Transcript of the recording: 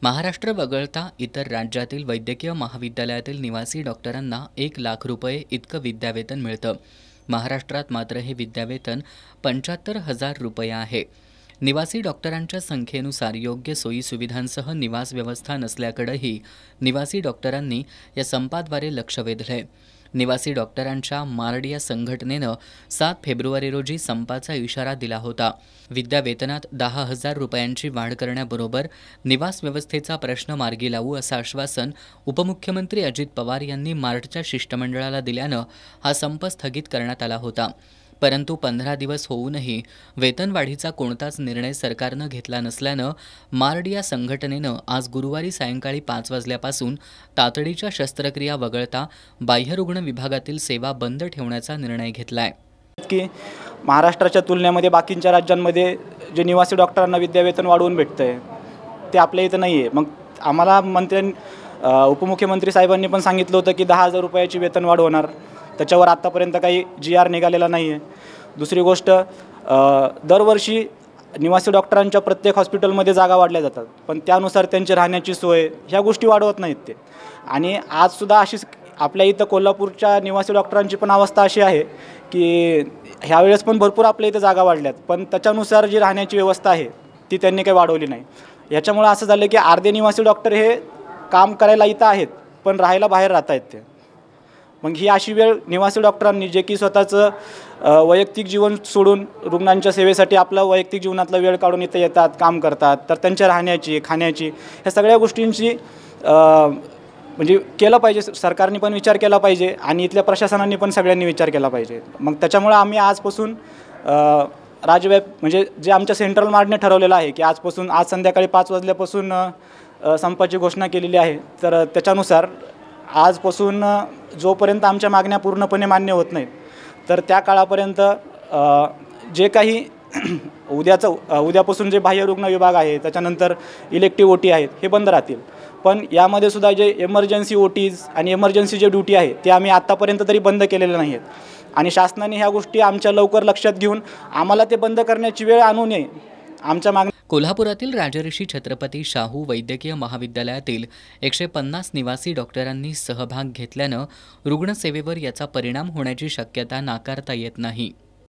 महाराष्ट्र वगळता इतर राज्यातील वैद्यकीय महाविद्यालयातील निवासी डॉक्टरांना 1,00,000 रुपये इतकं विद्यावेतन मिळतं। महाराष्ट्रात मात्र हे विद्यावेतन 75,000 रुपये आहे। निवासी डॉक्टरांच्या संख्येनुसार योग्य सोयीसुविधांसह निवास व्यवस्था नसल्याकडेही निवासी डॉक्टरांनी या संपाद्वारे लक्ष वेधलंय। निवासी डॉक्टरांच्या मारडिया संघटनेनं 7 फेब्रुवारी रोजी संपाचा इशारा दिला होता। विद्यावेतनात 10,000 रुपयांची वाढ करण्याबरोबर निवास व्यवस्थेचा प्रश्न मार्गी लावू असं आश्वासन उपमुख्यमंत्री अजित पवार यांनी मार्चच्या शिष्टमंडळाला दिल्यानं हा संप स्थगित करण्यात आला होता। परंतु 15 दिवस होऊनही वेतनवाढीचा कोणताच निर्णय सरकारनं घेतला नसल्यानं मारडिया संघटनेनं आज गुरुवारी सायंकाळी 5 वाजल्यापासून तातडीच्या शस्त्रक्रिया वगळता बाह्यरुग्ण विभागातील सेवा बंद ठेवण्याचा निर्णय घेतलाय। की महाराष्ट्राच्या तुलनेमध्ये बाकीच्या राज्यांमध्ये जे निवासी डॉक्टरांना विद्यावेतन वाढवून भेटतंय ते आपल्या इथं नाही आहे। मग आम्हाला उपमुख्यमंत्री साहेबांनी पण सांगितलं होतं की 10,000 रुपयाची वेतन वाढ होणार, त्याच्यावर आत्तापर्यंत काही GR निघालेला नाही आहे। दुसरी गोष्ट, दरवर्षी निवासी डॉक्टरांच्या प्रत्येक हॉस्पिटलमध्ये जागा वाढल्या जातात, पण त्यानुसार त्यांची राहण्याची सोय ह्या गोष्टी वाढवत नाहीत ते। आणि आजसुद्धा अशीच आपल्या इथं कोल्हापूरच्या निवासी डॉक्टरांची पण अवस्था अशी आहे की ह्यावेळेस पण भरपूर आपल्या इथं जागा वाढल्यात, पण त्याच्यानुसार जी राहण्याची व्यवस्था आहे ती त्यांनी काही वाढवली नाही। याच्यामुळे असं झालं की अर्धे निवासी डॉक्टर हे काम करायला इथं आहेत पण राहायला बाहेर राहत आहेत ते। मग ही अशी वेळ निवासी डॉक्टरांनी, जे की स्वतःचं वैयक्तिक जीवन सोडून रुग्णांच्या सेवेसाठी आपला वैयक्तिक जीवनातला वेळ काढून इथं येतात, काम करतात, तर त्यांच्या राहण्याची, खाण्याची, ह्या सगळ्या गोष्टींची म्हणजे केलं पाहिजे। सरकारने पण विचार केला पाहिजे आणि इथल्या प्रशासनाने पण सगळ्यांनी विचार केला पाहिजे। मग त्याच्यामुळे आम्ही आजपासून म्हणजे जे आमच्या सेंट्रल मार्डने ठरवलेलं आहे की आज संध्याकाळी 5 वाजल्यापासून संपाची घोषणा केलेली आहे। तर त्याच्यानुसार आजपासून जोपर्यंत आमच्या मागण्या पूर्णपणे मान्य होत नाहीत तर त्या काळापर्यंत जे काही उद्यापासून जे बाह्यरुग्ण विभाग आहे, त्याच्यानंतर इलेक्टिव्ह OT आहेत, हे बंद राहतील। पण यामध्ये सुद्धा जे इमर्जन्सी OTज आणि इमर्जन्सी जे ड्युटी आहे ते आम्ही आत्तापर्यंत तरी बंद केलेले नाही आहेत आणि शासनाने ह्या गोष्टी आमच्या लवकर लक्षात घेऊन आम्हाला ते बंद करण्याची वेळ आणू नये आमच्या मागण्या। कोल्हापुरातील राजर्षी छत्रपती शाहू वैद्यकीय महाविद्यालयातील 150 निवासी डॉक्टरांनी सहभाग घेतल्यानं रुग्णसेवेवर याचा परिणाम होण्याची शक्यता नाकारता येत नाही।